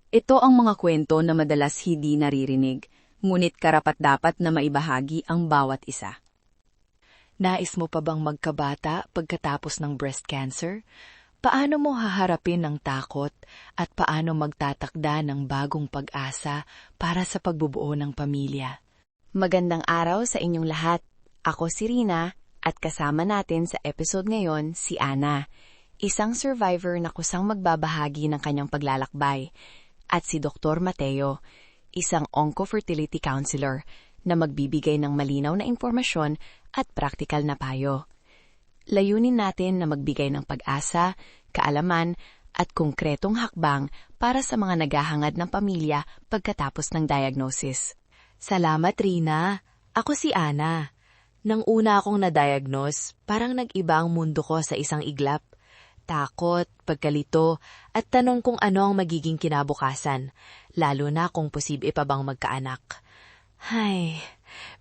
Ito ang mga kwento na madalas hindi naririnig, ngunit karapat-dapat na maibahagi ang bawat isa. Nais mo pa bang magkabata pagkatapos ng breast cancer? Paano mo haharapin ang takot at paano magtatakda ng bagong pag-asa para sa pagbubuo ng pamilya? Magandang araw sa inyong lahat. Ako si Rina at kasama natin sa episode ngayon si Ana, isang survivor na kusang magbabahagi ng kanyang paglalakbay, at si Dr. Mateo, isang onco-fertility counselor na magbibigay ng malinaw na impormasyon at praktikal na payo. Layunin natin na magbigay ng pag-asa, kaalaman, at konkretong hakbang para sa mga naghahangad ng pamilya pagkatapos ng diagnosis. Salamat, Rina. Ako si Ana. Nang una akong na-diagnose, parang nag-iba ang mundo ko sa isang iglap. Takot, pagkalito, at tanong kung ano ang magiging kinabukasan, lalo na kung posible pa bang magkaanak.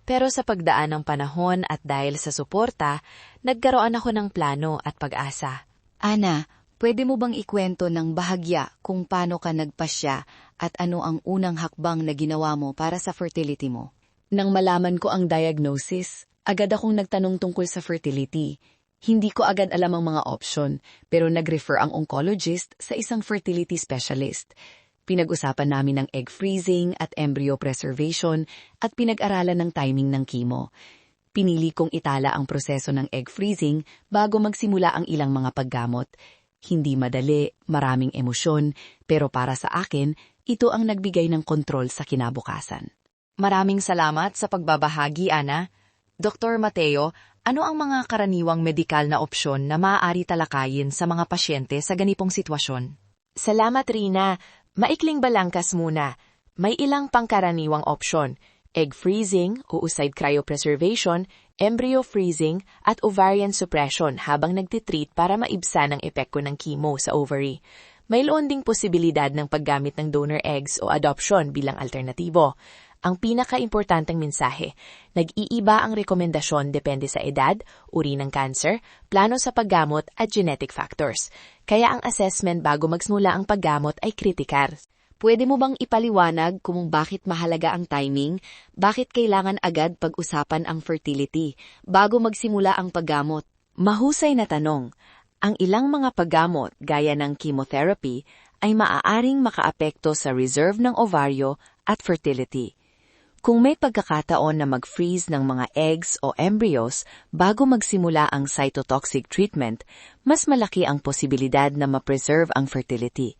Pero sa pagdaan ng panahon at dahil sa suporta, nagkaroon ako ng plano at pag-asa. Ana, pwede mo bang ikwento ng bahagya kung paano ka nagpasya at ano ang unang hakbang na ginawa mo para sa fertility mo? Nang malaman ko ang diagnosis, agad akong nagtanong tungkol sa fertility. Hindi ko agad alam ang mga option, pero nag-refer ang oncologist sa isang fertility specialist. Pinag-usapan namin ng egg freezing at embryo preservation at pinag-aralan ng timing ng chemo. Pinili kong itala ang proseso ng egg freezing bago magsimula ang ilang mga paggamot. Hindi madali, maraming emosyon, pero para sa akin, ito ang nagbigay ng kontrol sa kinabukasan. Maraming salamat sa pagbabahagi, Ana. Dr. Mateo, ano ang mga karaniwang medikal na opsyon na maaari talakayin sa mga pasyente sa ganitong sitwasyon? Salamat, Rina. Maikling balangkas muna. May ilang pangkaraniwang opsyon: egg freezing, oocyte cryopreservation, embryo freezing, at ovarian suppression habang nagtitreat para maibsan ang epekto ng chemo sa ovary. Mayroon ding posibilidad ng paggamit ng donor eggs o adoption bilang alternatibo. Ang pinaka-importanteng mensahe, nag-iiba ang rekomendasyon depende sa edad, uri ng cancer, plano sa paggamot at genetic factors. Kaya ang assessment bago magsimula ang paggamot ay kritikal. Pwede mo bang ipaliwanag kung bakit mahalaga ang timing? Bakit kailangan agad pag-usapan ang fertility bago magsimula ang paggamot? Mahusay na tanong. Ang ilang mga paggamot gaya ng chemotherapy ay maaaring makaapekto sa reserve ng ovaryo at fertility. Kung may pagkakataon na mag-freeze ng mga eggs o embryos bago magsimula ang cytotoxic treatment, mas malaki ang posibilidad na ma-preserve ang fertility.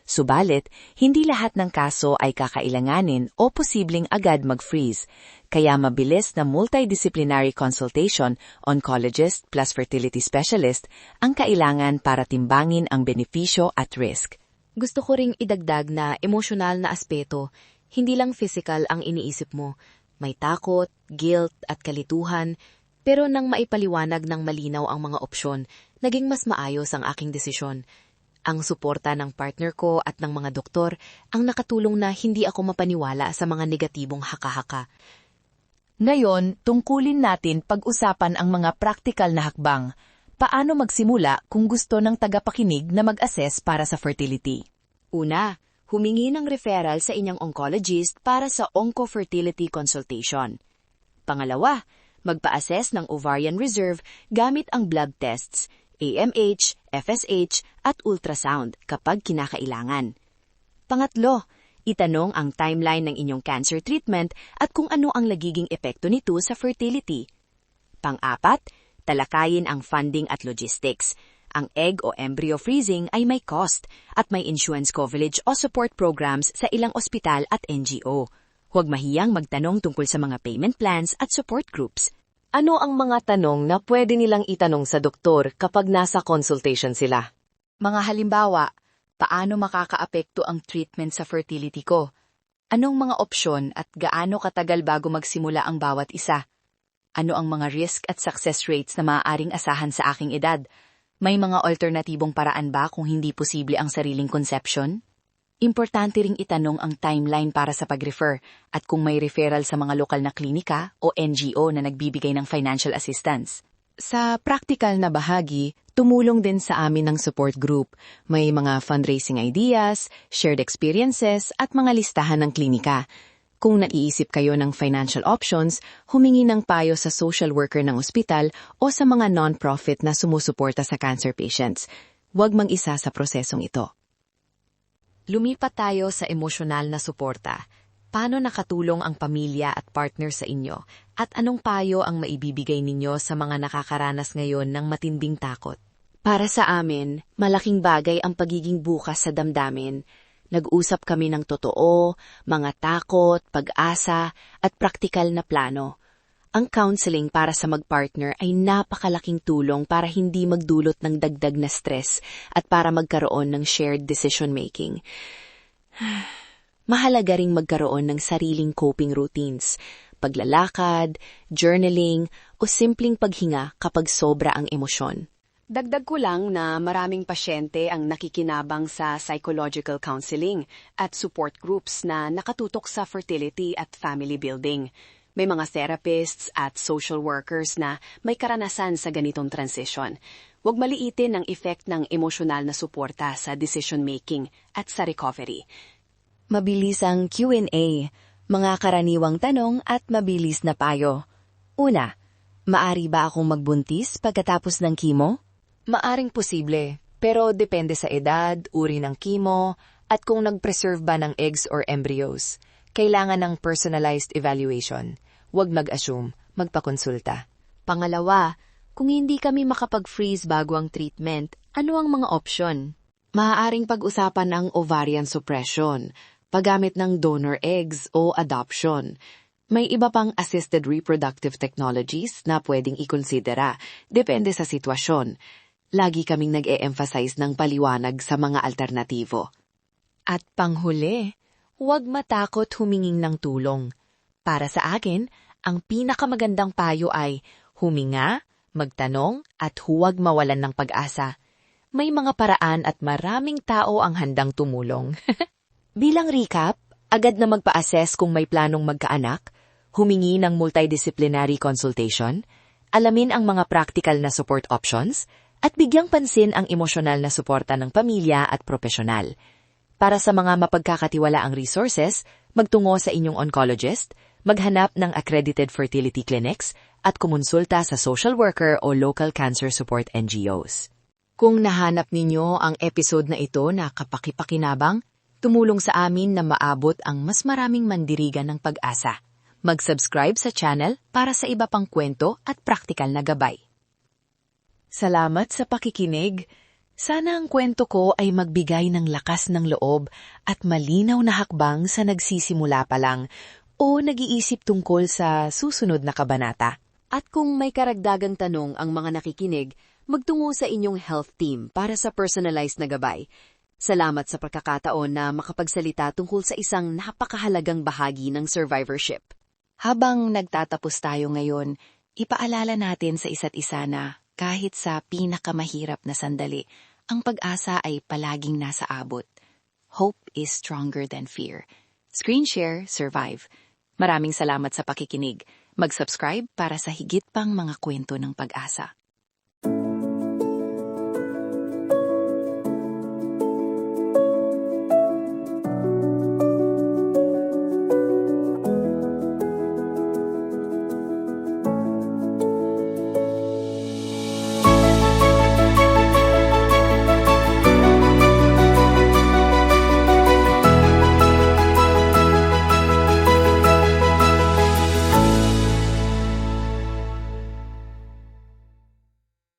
Subalit, hindi lahat ng kaso ay kakailanganin o posibleng agad mag-freeze, kaya mabilis na multidisciplinary consultation, oncologist plus fertility specialist, ang kailangan para timbangin ang benepisyo at risk. Gusto ko ring idagdag na emosyonal na aspeto. Hindi lang physical ang iniisip mo. May takot, guilt at kalituhan, pero nang maipaliwanag ng malinaw ang mga opsyon, naging mas maayos ang aking desisyon. Ang suporta ng partner ko at ng mga doktor ang nakatulong na hindi ako mapaniwala sa mga negatibong haka-haka. Ngayon, tungkulin natin pag-usapan ang mga praktikal na hakbang. Paano magsimula kung gusto ng tagapakinig na mag-assess para sa fertility? Una, humingi ng referral sa inyong oncologist para sa onco-fertility consultation. Pangalawa, magpa-assess ng ovarian reserve gamit ang blood tests, AMH, FSH, at ultrasound kapag kinakailangan. Pangatlo, itanong ang timeline ng inyong cancer treatment at kung ano ang nagiging epekto nito sa fertility. Pang-apat, talakayin ang funding at logistics. Ang egg o embryo freezing ay may cost at may insurance coverage o support programs sa ilang ospital at NGO. Huwag mahiyang magtanong tungkol sa mga payment plans at support groups. Ano ang mga tanong na pwede nilang itanong sa doktor kapag nasa consultation sila? Mga halimbawa, paano makakaapekto ang treatment sa fertility ko? Anong mga opsyon at gaano katagal bago magsimula ang bawat isa? Ano ang mga risk at success rates na maaaring asahan sa aking edad? May mga alternatibong paraan ba kung hindi posible ang sariling conception? Importante ring itanong ang timeline para sa pag-refer at kung may referral sa mga lokal na klinika o NGO na nagbibigay ng financial assistance. Sa practical na bahagi, tumulong din sa amin ng support group. May mga fundraising ideas, shared experiences, at mga listahan ng klinika. Kung naiisip kayo ng financial options, humingi ng payo sa social worker ng ospital o sa mga non-profit na sumusuporta sa cancer patients. Huwag mag-isa sa prosesong ito. Lumipat tayo sa emosyonal na suporta. Paano nakatulong ang pamilya at partner sa inyo? At anong payo ang maibibigay ninyo sa mga nakakaranas ngayon ng matinding takot? Para sa amin, malaking bagay ang pagiging bukas sa damdamin. Nag-usap kami ng totoo, mga takot, pag-asa, at praktikal na plano. Ang counseling para sa mag-partner ay napakalaking tulong para hindi magdulot ng dagdag na stress at para magkaroon ng shared decision-making. Mahalaga ring magkaroon ng sariling coping routines, paglalakad, journaling, o simpleng paghinga kapag sobra ang emosyon. Dagdag ko lang na maraming pasyente ang nakikinabang sa psychological counseling at support groups na nakatutok sa fertility at family building. May mga therapists at social workers na may karanasan sa ganitong transition. Huwag maliitin ang effect ng emosyonal na suporta sa decision-making at sa recovery. Mabilis ang Q&A, mga karaniwang tanong at mabilis na payo. Una, maari ba akong magbuntis pagkatapos ng chemo? Maaring posible, pero depende sa edad, uri ng chemo, at kung nag-preserve ba ng eggs or embryos. Kailangan ng personalized evaluation. Huwag mag-assume, magpakonsulta. Pangalawa, kung hindi kami makapag-freeze bago ang treatment, ano ang mga opsyon? Maaaring pag-usapan ang ovarian suppression, paggamit ng donor eggs o adoption. May iba pang assisted reproductive technologies na pwedeng ikonsidera, depende sa sitwasyon. Lagi kaming nag-e-emphasize ng paliwanag sa mga alternatibo. At panghuli, huwag matakot huminging ng tulong. Para sa akin, ang pinakamagandang payo ay huminga, magtanong, at huwag mawalan ng pag-asa. May mga paraan at maraming tao ang handang tumulong. Bilang recap, agad na magpa-assess kung may planong magkaanak, humingi ng multidisciplinary consultation, alamin ang mga practical na support options, at bigyang pansin ang emosyonal na suporta ng pamilya at profesional. Para sa mga mapagkakatiwalaang resources, magtungo sa inyong oncologist, maghanap ng accredited fertility clinics, at kumonsulta sa social worker o local cancer support NGOs. Kung nahanap ninyo ang episode na ito na kapakipakinabang, tumulong sa amin na maabot ang mas maraming mandirigan ng pag-asa. Mag-subscribe sa channel para sa iba pang kwento at praktikal na gabay. Salamat sa pakikinig. Sana ang kwento ko ay magbigay ng lakas ng loob at malinaw na hakbang sa nagsisimula pa lang o nag-iisip tungkol sa susunod na kabanata. At kung may karagdagang tanong ang mga nakikinig, magtungo sa inyong health team para sa personalized na gabay. Salamat sa pagkakataon na makapagsalita tungkol sa isang napakahalagang bahagi ng survivorship. Habang nagtatapos tayo ngayon, ipaalala natin sa isa't isa na kahit sa pinakamahirap na sandali, ang pag-asa ay palaging nasa abot. Hope is stronger than fear. Screen share, survive. Maraming salamat sa pakikinig. Mag-subscribe para sa higit pang mga kwento ng pag-asa.